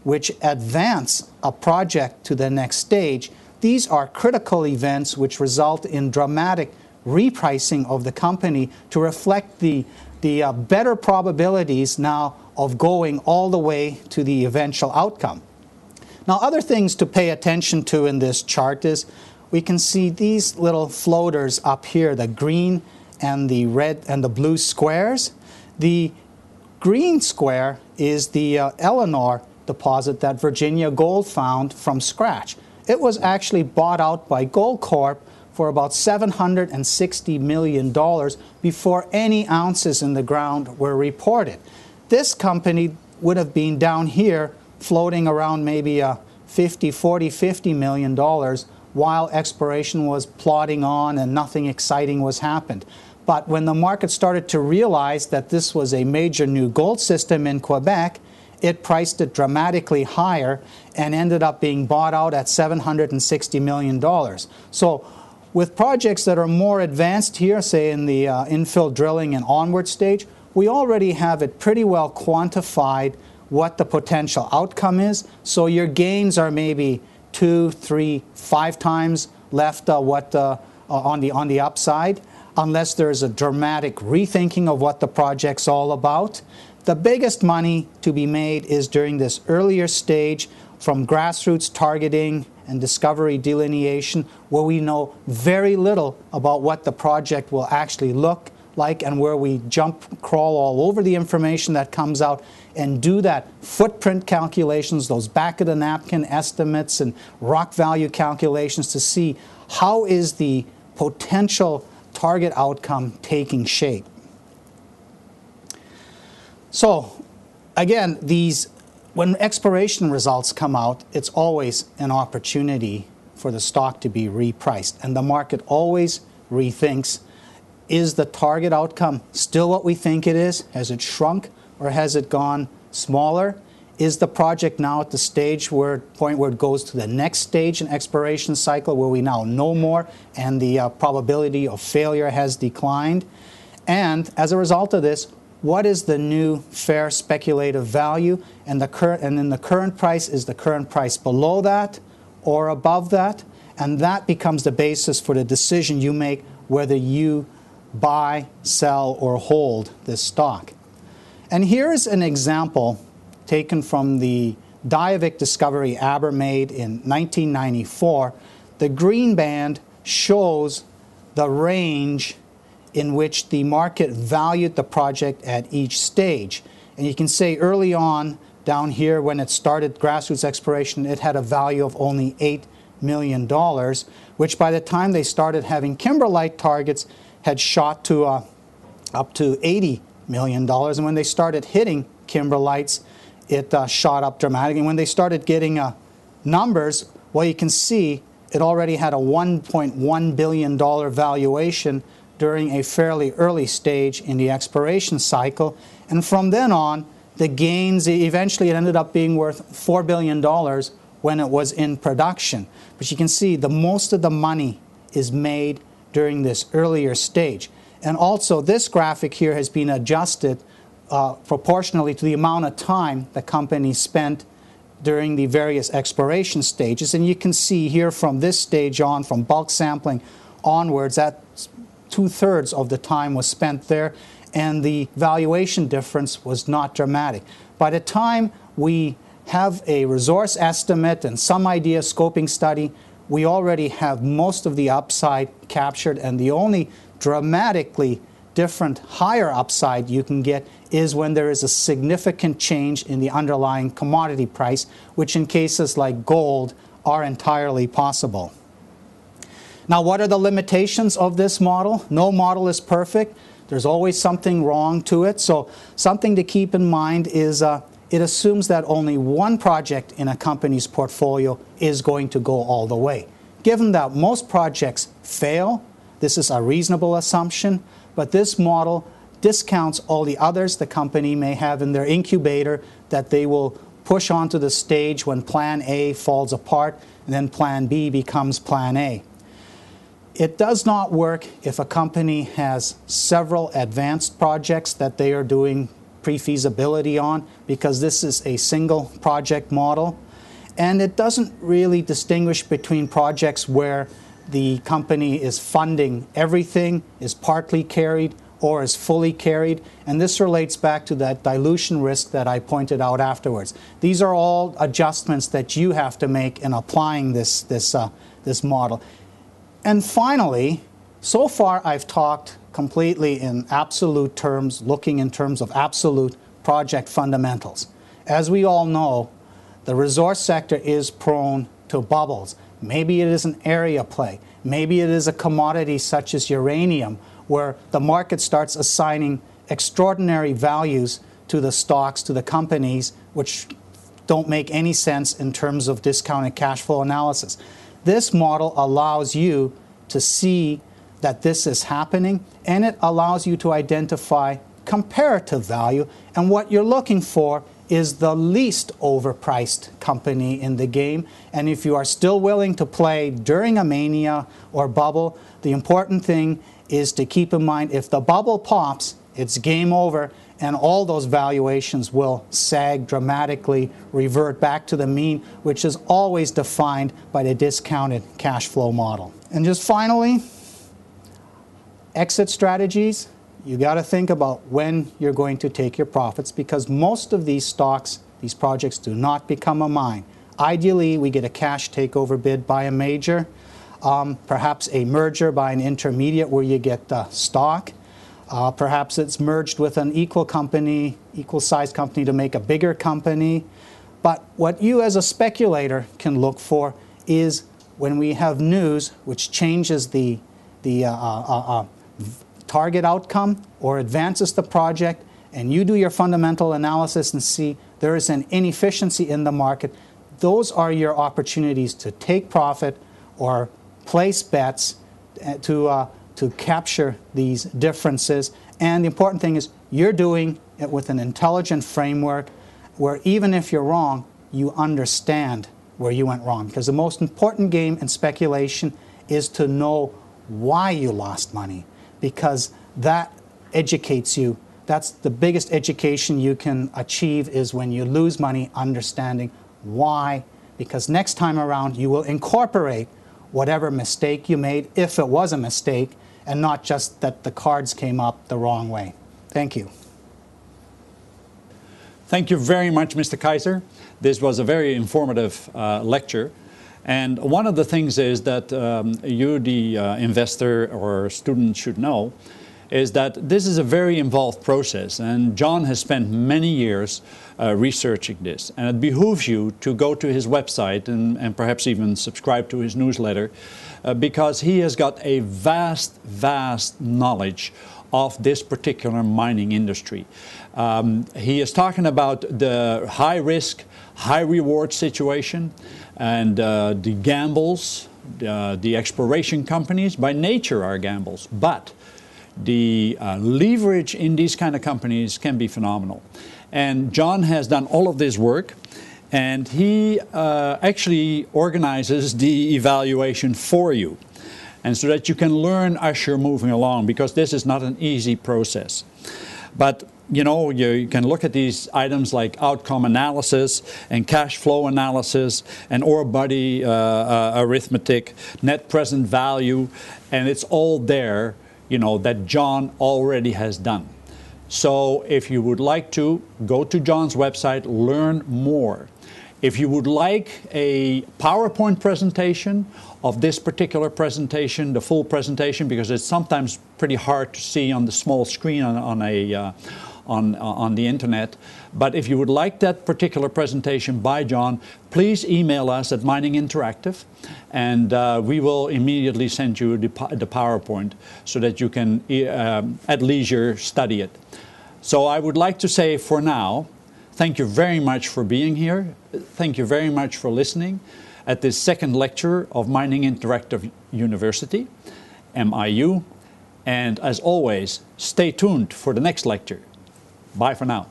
which advance a project to the next stage, these are critical events which result in dramatic repricing of the company to reflect the better probabilities now of going all the way to the eventual outcome. Now, other things to pay attention to in this chart is we can see these little floaters up here, the green and the red and the blue squares. The green square is the Eleanor deposit that Virginia Gold found from scratch. It was actually bought out by Goldcorp for about $760 million before any ounces in the ground were reported. This company would have been down here floating around maybe $50 million while exploration was plodding on and nothing exciting was happened. But when the market started to realize that this was a major new gold system in Quebec, it priced it dramatically higher and ended up being bought out at $760 million. So with projects that are more advanced here, say in the infill drilling and onward stage, we already have it pretty well quantified what the potential outcome is. So your gains are maybe 2, 3, 5 times left on the upside, unless there's a dramatic rethinking of what the project's all about. The biggest money to be made is during this earlier stage from grassroots targeting and discovery delineation, where we know very little about what the project will actually look like and where we crawl all over the information that comes out and do that footprint calculations, those back-of-the-napkin estimates and rock value calculations to see how is the potential target outcome taking shape. So, again, when exploration results come out, it's always an opportunity for the stock to be repriced. And the market always rethinks, is the target outcome still what we think it is? Has it shrunk or has it gone smaller? Is the project now at the point where it goes to the next stage in exploration cycle where we now know more and the probability of failure has declined? And as a result of this, what is the new fair speculative value? And in the current price, is the current price below that or above that? And that becomes the basis for the decision you make whether you buy, sell, or hold this stock. And here's an example taken from the Diavik discovery Aber made in 1994. The green band shows the range in which the market valued the project at each stage. And you can say early on, down here when it started grassroots exploration, it had a value of only $8 million, which by the time they started having kimberlite targets had shot to up to $80 million. And when they started hitting kimberlites, it shot up dramatically. And when they started getting numbers, well, you can see it already had a $1.1 billion valuation during a fairly early stage in the exploration cycle. And from then on, the gains, eventually it ended up being worth $4 billion when it was in production. But you can see most of the money is made during this earlier stage. And also this graphic here has been adjusted proportionally to the amount of time the company spent during the various exploration stages. And you can see here from this stage on, from bulk sampling onwards, that 2/3 of the time was spent there, and the valuation difference was not dramatic. By the time we have a resource estimate and some idea scoping study, we already have most of the upside captured, and the only dramatically different higher upside you can get is when there is a significant change in the underlying commodity price, which in cases like gold are entirely possible. Now, what are the limitations of this model? No model is perfect. There's always something wrong to it. So something to keep in mind is it assumes that only one project in a company's portfolio is going to go all the way. Given that most projects fail, this is a reasonable assumption, but this model discounts all the others the company may have in their incubator that they will push onto the stage when Plan A falls apart, and then Plan B becomes Plan A. It does not work if a company has several advanced projects that they are doing pre-feasibility on, because this is a single project model. And it doesn't really distinguish between projects where the company is funding everything, is partly carried, or is fully carried. And this relates back to that dilution risk that I pointed out afterwards. These are all adjustments that you have to make in applying this model. And finally, so far I've talked completely in absolute terms, looking in terms of absolute project fundamentals. As we all know, the resource sector is prone to bubbles. Maybe it is an area play. Maybe it is a commodity such as uranium, where the market starts assigning extraordinary values to the stocks, to the companies, which don't make any sense in terms of discounted cash flow analysis. This model allows you to see that this is happening, and it allows you to identify comparative value, and what you're looking for is the least overpriced company in the game. And if you are still willing to play during a mania or bubble, the important thing is to keep in mind, if the bubble pops, it's game over, and all those valuations will sag dramatically, revert back to the mean, which is always defined by the discounted cash flow model. And just finally, exit strategies. You got to think about when you're going to take your profits, because most of these stocks, these projects, do not become a mine. Ideally, we get a cash takeover bid by a major, perhaps a merger by an intermediate where you get the stock. Perhaps it's merged with an equal sized company to make a bigger company. But what you as a speculator can look for is when we have news which changes the target outcome or advances the project, and you do your fundamental analysis and see there is an inefficiency in the market, those are your opportunities to take profit or place bets to capture these differences. And the important thing is you're doing it with an intelligent framework where even if you're wrong, you understand where you went wrong. Because the most important game in speculation is to know why you lost money, because that educates you. That's the biggest education you can achieve, is when you lose money, understanding why, because next time around you will incorporate whatever mistake you made, if it was a mistake, and not just that the cards came up the wrong way. Thank you. Thank you very much, Mr. Kaiser. This was a very informative lecture. And one of the things is that you, the investor or student, should know is that this is a very involved process, and John has spent many years researching this, and it behooves you to go to his website and perhaps even subscribe to his newsletter, because he has got a vast knowledge of this particular mining industry. He is talking about the high risk, high reward situation, and the gambles. The exploration companies by nature are gambles, but the leverage in these kind of companies can be phenomenal. And John has done all of this work, and he actually organizes the evaluation for you, and so that you can learn as you're moving along, because this is not an easy process. But you know, you can look at these items like outcome analysis and cash flow analysis and ore body arithmetic, net present value, and it's all there, you know, that John already has done. So if you would like to, go to John's website, learn more. If you would like a PowerPoint presentation of this particular presentation, the full presentation, because it's sometimes pretty hard to see on the small screen on the internet, but if you would like that particular presentation by John, please email us at Mining Interactive, and we will immediately send you the PowerPoint so that you can at leisure study it. So I would like to say for now, thank you very much for being here. Thank you very much for listening at this second lecture of Mining Interactive University, MIU. And as always, stay tuned for the next lecture. Bye for now.